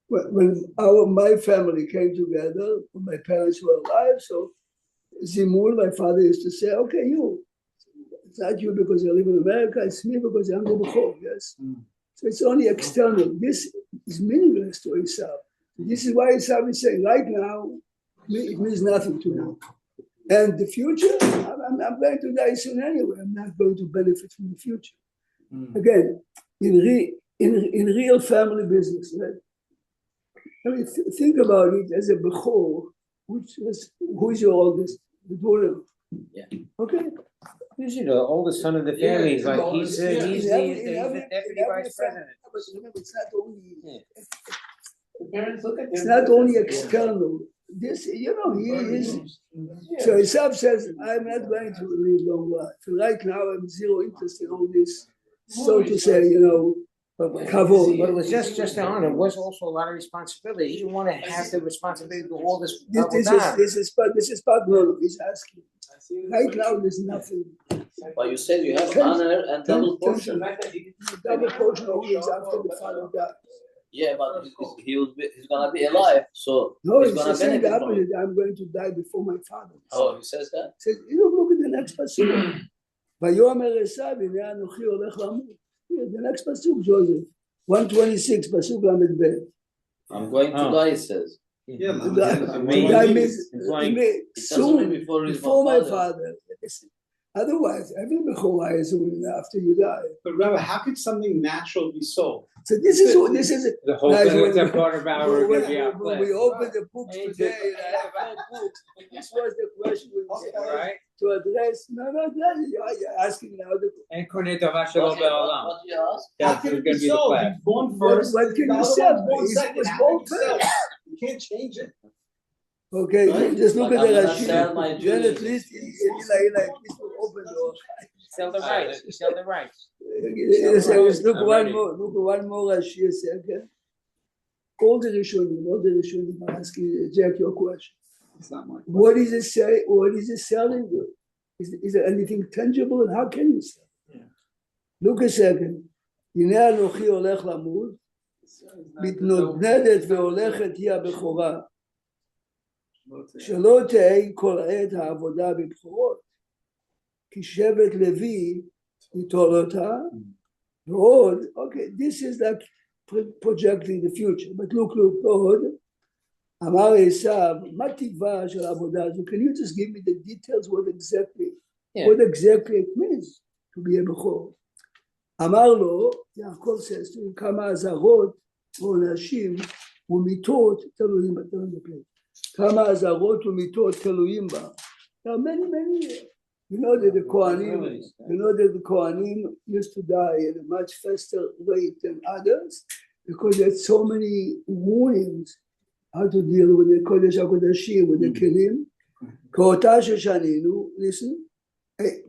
Speaker 1: when my family came together, when my parents were alive, so Zimul, my father used to say, okay, you. It's not you because you live in America, it's me because I'm the Bechor, yes? So it's only external. This is meaningless to Esav. This is why Esav is saying, right now, it means nothing to me. And the future, I'm going to die soon anyway. I'm not going to benefit from the future. Again, in real family business, right? I mean, think about it as a Bechor, who is your oldest? The Dvorim.
Speaker 6: Yeah.
Speaker 1: Okay.
Speaker 5: Usually the oldest son of the family is like he's the deputy vice president.
Speaker 1: But remember, it's not only
Speaker 4: Parents look at
Speaker 1: it's not only external. This, he is. So Esav says, I'm not going to live long life. Right now, I'm zero interest in all this, so to say, kavod.
Speaker 5: But it was just an honor. It was also a lot of responsibility. He didn't want to have the responsibility to do all this.
Speaker 1: This is part no, he's asking. Right now, there's nothing.
Speaker 6: but you said you have honor and double portion.
Speaker 1: Double portion only is after the father died.
Speaker 6: Yeah, but he's gonna be alive, so
Speaker 1: No,
Speaker 6: he's
Speaker 1: he's
Speaker 6: gonna
Speaker 1: saying the
Speaker 6: benefit from it.
Speaker 1: opposite. I'm going to die before my father.
Speaker 6: Oh, he says that.
Speaker 1: He says, look at the next pasuk. Vayomer Esav, hine anochi olech lamut. Here, the next pasuk, Joseph. 126, pasuk lamed bet.
Speaker 6: I'm going to die, he says.
Speaker 4: Yeah,
Speaker 1: The
Speaker 5: Amazing.
Speaker 1: guy means
Speaker 5: Implying-
Speaker 6: It doesn't
Speaker 1: soon,
Speaker 6: mean before he's
Speaker 1: before my
Speaker 6: father.
Speaker 1: father. Listen, otherwise, every Bechor is soon after you die.
Speaker 4: But Rabbi, how could something natural be sold?
Speaker 1: So this is
Speaker 5: The whole
Speaker 1: Guys,
Speaker 5: thing with
Speaker 1: when-
Speaker 5: that part about we're going to be out
Speaker 1: when we opened the books
Speaker 5: Hey,
Speaker 1: today, and I have 4 books. This was the question we were
Speaker 5: right?
Speaker 1: to address. No, you're asking now the
Speaker 5: And Kornei Tova Shalom Be'olam.
Speaker 6: What do you ask?
Speaker 4: How
Speaker 5: That's
Speaker 4: can
Speaker 5: going
Speaker 4: it be
Speaker 5: to be the
Speaker 4: sold?
Speaker 5: plan.
Speaker 4: He's born first.
Speaker 1: What can
Speaker 4: the
Speaker 1: you
Speaker 4: other
Speaker 1: say?
Speaker 4: one's born
Speaker 1: He's
Speaker 4: second. How
Speaker 1: born
Speaker 4: can you sell it?
Speaker 1: first.
Speaker 4: You can't change it.
Speaker 1: Okay,
Speaker 6: Right?
Speaker 1: just look
Speaker 6: Like
Speaker 1: at the
Speaker 6: I'm gonna sell my
Speaker 1: Rashi. Then at
Speaker 6: Jews.
Speaker 1: least Eli will open the door.
Speaker 5: Sell the rights. Sell the rights.
Speaker 1: Look
Speaker 5: I'm
Speaker 1: one
Speaker 5: ready.
Speaker 1: more. Look one more Rashi a second. All the Rishonim are asking Jack your question.
Speaker 4: It's not mine.
Speaker 1: What is it say? What is it selling? Is there anything tangible? And how can you sell? Look a second. הנה אנוכי הולך למות, מתנודדת והולכת היא הבכורה. שלא תהא כל עת העבודה בבכורות. כי שבט לוי ייטול אותה, ועוד, okay, this is like projecting the future, but look, עוד, אמר עשיו, מה טיבה של העבודה הזו? Can you just give me the details what exactly it means to be a בכור? אמר לו, יעקב says to him, כמה אזהרות ועונשים ומיתות תלויים בה, כמה אזהרות ומיתות תלויים בה. There are many, you know that the Kohanim used to die at a much faster rate than others because they had so many warnings how to deal with the Kodesh HaKodashim, with the Kelim. כאותה ששנינו, listen, Hey,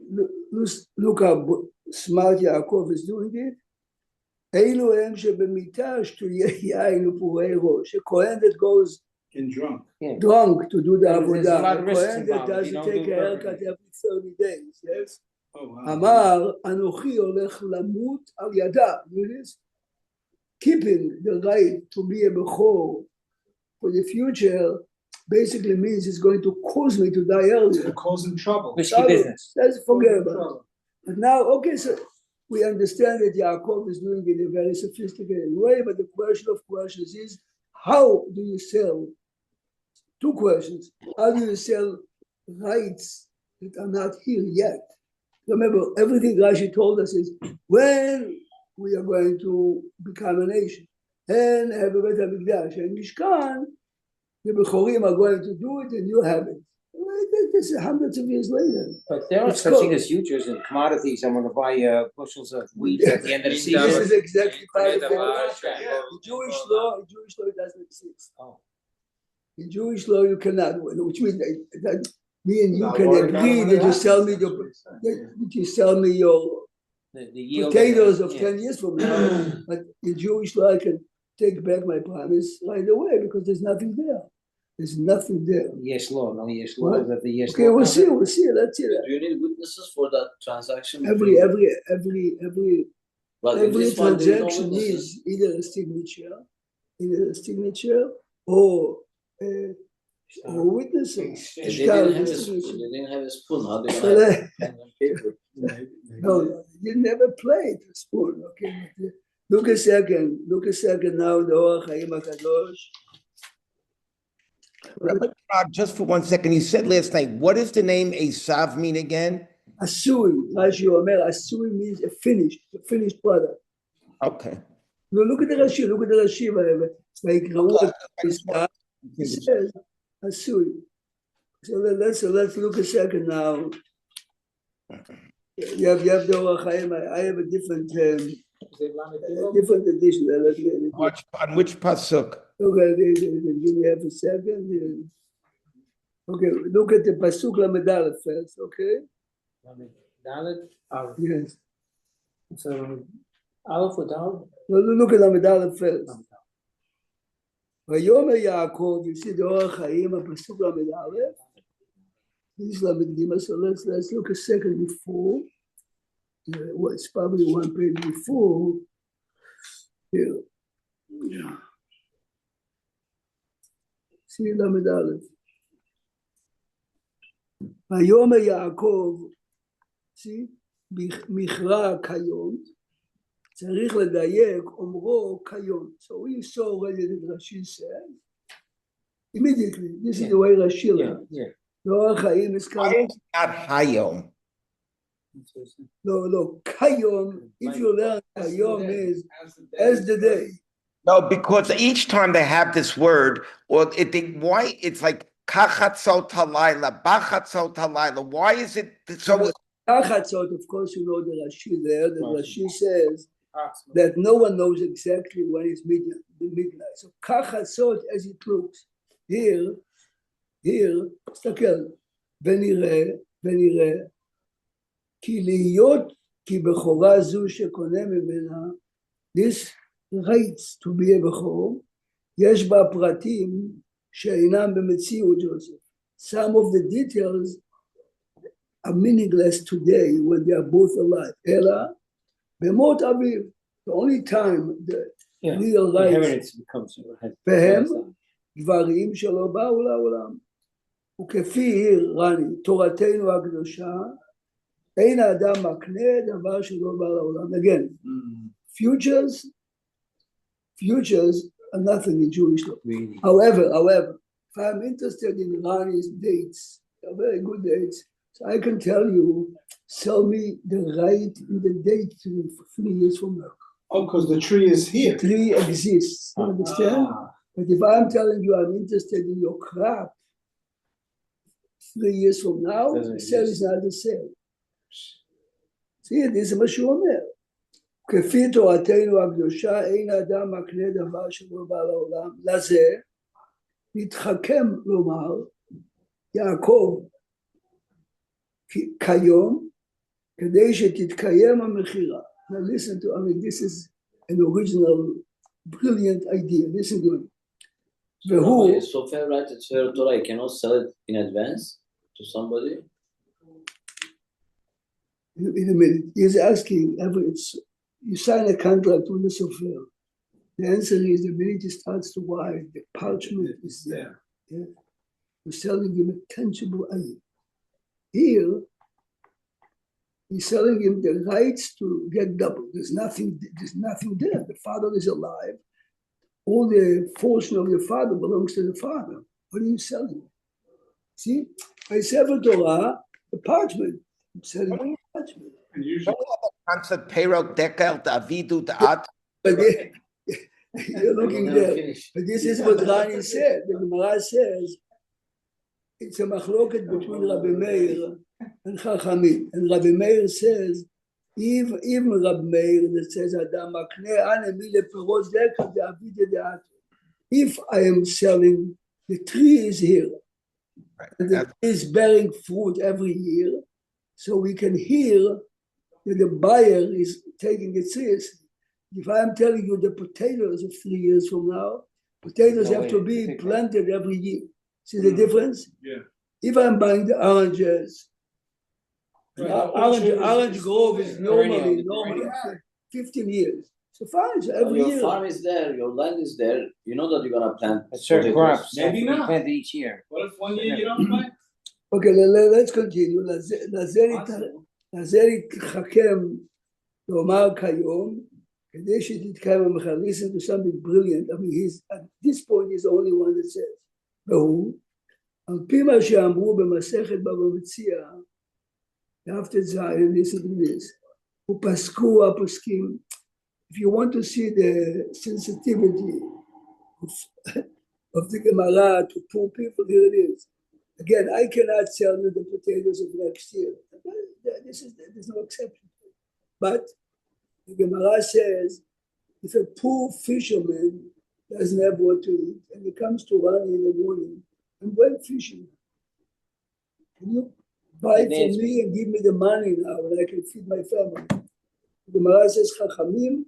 Speaker 1: look how smart Yaakov is doing it. אלו הם שבמיתה שטויי יין ופורי ראש. A Kohen that goes
Speaker 4: And drunk.
Speaker 1: drunk to do the
Speaker 9: There's a
Speaker 1: עבודה.
Speaker 9: lot
Speaker 1: A
Speaker 9: of risks
Speaker 1: Kohen that
Speaker 9: involved. You
Speaker 1: doesn't
Speaker 9: don't
Speaker 1: take
Speaker 9: do
Speaker 1: a
Speaker 9: it
Speaker 1: haircut
Speaker 9: perfectly.
Speaker 1: every 30 days, yes?
Speaker 4: Oh, wow.
Speaker 1: אמר, אנוכי הולך למות על ידה. Keeping the right to be a Bechor for the future basically means it's going to cause me to die earlier.
Speaker 4: It cause him trouble.
Speaker 9: Risky business.
Speaker 1: Let's forget about it.
Speaker 4: Trouble.
Speaker 1: But now, okay, so we understand that Yaakov is doing it in a very sophisticated way, but the question of questions is, how do you sell? Two questions. How do you sell rights that are not here yet? Remember, everything Rashi told us is when we are going to become a nation and have a Bet HaMikdash and Mishkan, the Bechorim are going to do it and you have it. This is hundreds of years later.
Speaker 9: But there are
Speaker 1: It's
Speaker 9: such
Speaker 1: cool.
Speaker 9: things as futures and commodities. I'm going to buy bushels of wheat at the end of the
Speaker 1: This
Speaker 9: season.
Speaker 1: is exactly part of the
Speaker 5: Yeah.
Speaker 1: contract. In Jewish law, it doesn't exist.
Speaker 9: Oh.
Speaker 1: In Jewish law, you cannot, which means that me and you
Speaker 7: Not
Speaker 1: can
Speaker 7: worried
Speaker 1: agree
Speaker 7: about
Speaker 1: that
Speaker 7: what
Speaker 1: you sell me
Speaker 7: happens.
Speaker 1: that you sell me your
Speaker 9: The yield
Speaker 1: potatoes of
Speaker 9: yeah.
Speaker 1: 10 years from now. But in Jewish law, I can take back my promise right away because there's nothing there. There's nothing there.
Speaker 9: Yes law, no yes law.
Speaker 1: What?
Speaker 9: That the yes
Speaker 1: Okay,
Speaker 9: law.
Speaker 1: we'll see. Let's see that.
Speaker 6: Do you need witnesses for that transaction?
Speaker 1: Every
Speaker 6: Well, in this one, there is no
Speaker 1: transaction
Speaker 6: witnesses.
Speaker 1: needs either a signature or witnesses.
Speaker 6: If
Speaker 1: Shtar,
Speaker 6: they didn't have a spoon, how they
Speaker 1: So
Speaker 6: gonna
Speaker 1: that-
Speaker 6: pen and paper?
Speaker 1: No, you never played the spoon, okay? Look a second now, the Orach Chaim HaKadosh.
Speaker 8: Rob, just for 1 second, you said last night, what does the name Esav mean again?
Speaker 1: Asui, Rashi Omer, Asui means a finished product.
Speaker 8: Okay.
Speaker 1: No, look at the Rashi, it says Asui. So let's look a second now. You have the Orach Chaim, I have a different edition.
Speaker 8: On which pasuk?
Speaker 1: Okay, give me half a second. Okay, look at the Pasuk Lamed Aleph first, okay?
Speaker 5: Dalet, Aleph.
Speaker 1: Yes.
Speaker 5: So, Aleph or Dalet?
Speaker 1: No, look at Lamed Aleph first. Vayomer Yaakov, you see the Orach Chaim, Pasuk Lamed Aleph. This is Lamed Gimel, so let's look a second before. Well, it's probably one page before. Here. Yeah. See Lamed Aleph. Vayomer Yaakov, see, מכרע כיום, צריך לדייק, אומרו כיום. So we saw already that Rashi said, immediately, this is the way Rashi learned. The Orach Chaim is
Speaker 8: Why
Speaker 1: coming.
Speaker 8: is it not Hayom?
Speaker 1: No, kayom, if you learn kayom is as the day.
Speaker 8: No, because each time they have this word, or why it's like kachatzot halayla, bachatzot halayla. Why is it so?
Speaker 1: Kachatzot, of course, you know the Rashi there. The Rashi says that no one knows exactly when it's midnight. So kachatzot, as it looks here, תסתכל, ונראה, כי להיות, כי בכורה זו שקונה ממנה, this rights to be a בכור, יש בה פרטים שאינם במציאות יוסף. Some of the details are meaningless today when they are both alive. אלא, במות אביו, the only time the real rights, והם דברים שלא באו לעולם. וכפי רני, תורתנו הקדושה, אין האדם מקנה דבר שלא בא לעולם. Again, futures are nothing in Jewish law. However, if I'm interested in Rani's dates, they're very good dates, so I can tell you, sell me the right in the date for 3 years from now.
Speaker 4: Oh, because the tree is here.
Speaker 1: The tree exists, you understand? But if I'm telling you I'm interested in your crop 3 years from now, the sale is not the sale. See, this is מה שהוא אומר. כפי תורתנו הקדושה, אין האדם מקנה דבר שלא בא לעולם. לזה, נתחכם לומר, יעקב, כיום, כדי שתתקיים המכירה. Now listen to, I mean, this is an original, brilliant idea. Listen to it. והוא,
Speaker 6: So if I write a Torah, I cannot sell it in advance to somebody?
Speaker 1: in a minute, he's asking, you sign a contract with the sofer. The answer is the minute he starts to write, the parchment is there. Yeah? You're selling him a tangible item. Here, he's selling him the rights to get double. There's nothing there. The father is alive. All the fortune of your father belongs to the father. What are you selling? See, by Sefer Torah, the parchment. I'm selling the parchment.
Speaker 4: And usually,
Speaker 8: Concept payroll dekel avidu at.
Speaker 1: But you're looking there. But this is what Rani said. The Gemara says it's a machloket between Rabbi Meir and Chachamim. And Rabbi Meir says, even Rabbi Meir that says, Adam makne anemi leperot dekel de'avidu de'at. If I am selling, the tree is here. And the tree is bearing fruit every year. So we can hear that the buyer is taking it seriously. If I'm telling you the potatoes of 3 years from now, potatoes have to be planted every year. See the difference?
Speaker 4: Yeah.
Speaker 1: If I'm buying the oranges,
Speaker 4: Right.
Speaker 1: orange grove is normally 15 years. So fine, so every
Speaker 6: your
Speaker 1: year.
Speaker 6: farm is there, your land is there. You know that you're gonna plant
Speaker 9: A certain
Speaker 6: potatoes.
Speaker 9: crops.
Speaker 4: Maybe not.
Speaker 9: Plant each year.
Speaker 4: What if 1 year you don't plant?
Speaker 1: Okay, let's continue. לזה להתחכם לומר כיום, כדי שתתקיים המחר. Listen to something brilliant. I mean, at this point he's the only one that says, והוא, על פי מה שאמרו במסכת בבא מציעא, דף ט"ז, listen to this, ופסקו הפוסקים, if you want to see the sensitivity of the Gemara to poor people, here it is. Again, I cannot sell you the potatoes of next year. There's no exception. But the Gemara says, if a poor fisherman doesn't have what to eat, and he comes to Rani in the morning, I'm going fishing. Can you buy from me and give me the money now, and I can feed my family? The Gemara says, Chachamim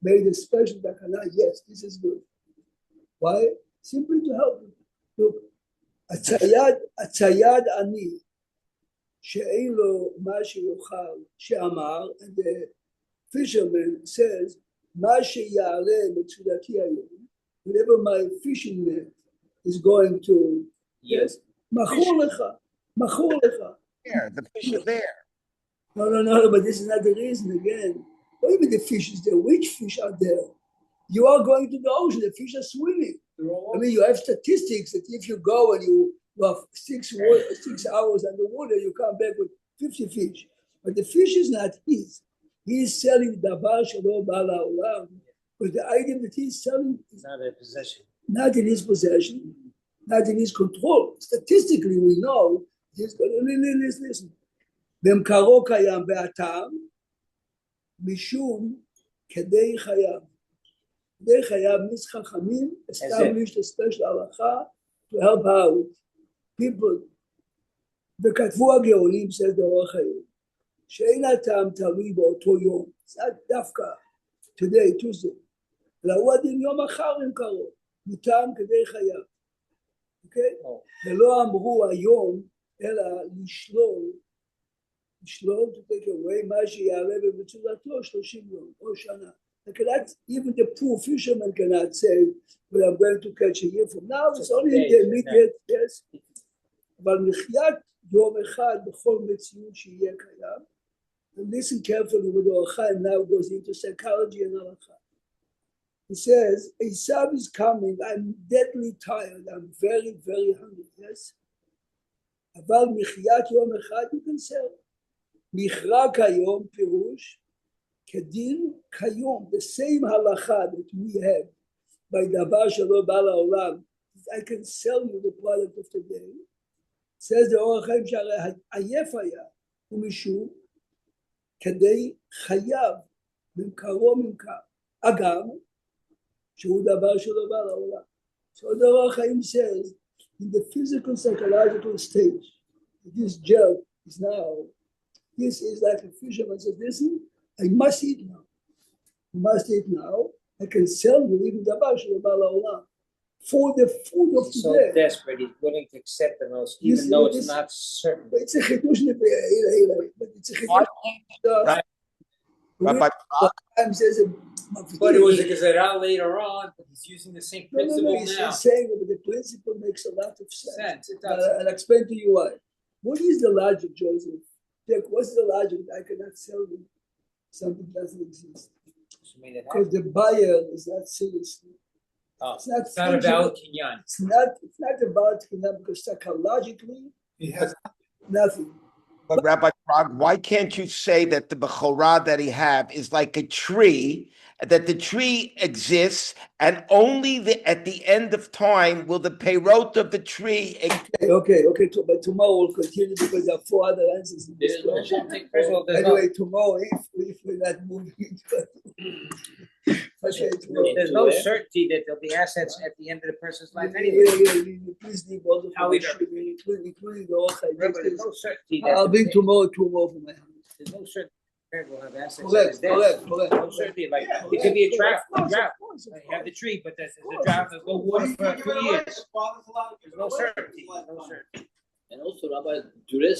Speaker 1: made a special takana. Yes, this is good. Why? Simply to help him. Look, הצייד עני, שאין לו מה שיאכל, שאמר, and the fisherman says, מה שיעלה מצודתי היום, whenever my fishing net is going to, yes, מכור לך.
Speaker 8: There, the fish are there.
Speaker 1: No, but this is not the reason again. What even the fish is there? Which fish are there? You are going to the ocean, the fish are swimming. I mean, you have statistics that if you go and you have 6 hours underwater, you come back with 50 fish. But the fish is not his. He is selling davar shelo ba'al ha'olam. But the item that he is selling is
Speaker 5: not in possession.
Speaker 1: Not in his possession, not in his control. Statistically, we know he's going to listen. במקרו קיים בהטעם, משום כדי חייו. כדי חייו means חכמים established a special הלכה to help out people. וכתבו הגאונים, says the אור החיים, שאין הטעם תלוי באותו יום, זה דווקא, today, Tuesday, אלא הוא הדין יום אחר למקרו, מטעם כדי חייו. אוקיי? ולא אמרו היום, אלא לשלול, to take away מה שיעלה במצודתו 30 יום או שנה. Even the poor fisherman cannot say, well, I'm going to catch a year from now, it's only in the immediate, yes. אבל מחיית יום אחד בכל מציאות שיהיה קיים, and listen carefully with the Or Chaim now goes into psychology and halakha. He says, Esav is coming, I'm deadly tired, I'm very, very hungry, yes. אבל מחיית יום אחד you can sell. מכרה כיום פירוש, כדין כיום, the same halacha that we have by דבר שלא בא לעולם, I can sell you the product of today. says the אור החיים שהרי עייף היה, ומשום כדי חייב, ממכרו ממכר, אגם, שהוא דבר שלא בא לעולם. So the אור החיים says, in the physical psychological stage, this gel is now, this is like a fisherman says, this is, I must eat now. I must eat now. I can sell you even the bash of Bala for the food of
Speaker 9: So
Speaker 1: today.
Speaker 9: desperate, he's willing to accept the most,
Speaker 1: You
Speaker 9: even
Speaker 1: see,
Speaker 9: though it's
Speaker 1: this-
Speaker 9: not certain.
Speaker 1: But it's a chidush lebe'ila, but it's a chidush.
Speaker 8: Right. Rabbi Frog,
Speaker 1: Says,
Speaker 5: But it was a Gezerah later on, but he's using the same
Speaker 1: no,
Speaker 5: principle
Speaker 1: he's
Speaker 5: now.
Speaker 1: saying that the principle makes a lot of sense.
Speaker 5: Sense, it does.
Speaker 1: I'll explain to you why. What is the logic, Joseph? Jack, what's the logic? I cannot sell you something that doesn't exist. Because the buyer is not serious.
Speaker 5: Oh,
Speaker 1: It's not,
Speaker 5: It's not about Kinyan.
Speaker 1: It's not about Kinyan because psychologically,
Speaker 4: He has
Speaker 1: nothing.
Speaker 8: but Rabbi Frog, why can't you say that the Bechorah that he have is like a tree, that the tree exists, and only at the end of time will the peyrot of the tree
Speaker 1: Okay. But tomorrow we'll continue because there are 4 other answers in this question.
Speaker 9: First of all, there's
Speaker 1: Anyway, tomorrow, if we're not moving into okay, tomorrow.
Speaker 9: there's no certainty that there'll be assets at the end of the person's life
Speaker 1: Yeah,
Speaker 9: anyway.
Speaker 1: please leave all the
Speaker 5: How we
Speaker 1: including the whole
Speaker 9: Remember, there's no certainty that
Speaker 1: I'll bring tomorrow 2 more for my house.
Speaker 9: there's no certainty that will have assets at his
Speaker 1: Correct.
Speaker 9: death. No certainty, like it could be a drought. You have the tree, but there's a drought. There's no water for 2 years. There's no certainty. No certainty.
Speaker 6: And also, Rabbi, duress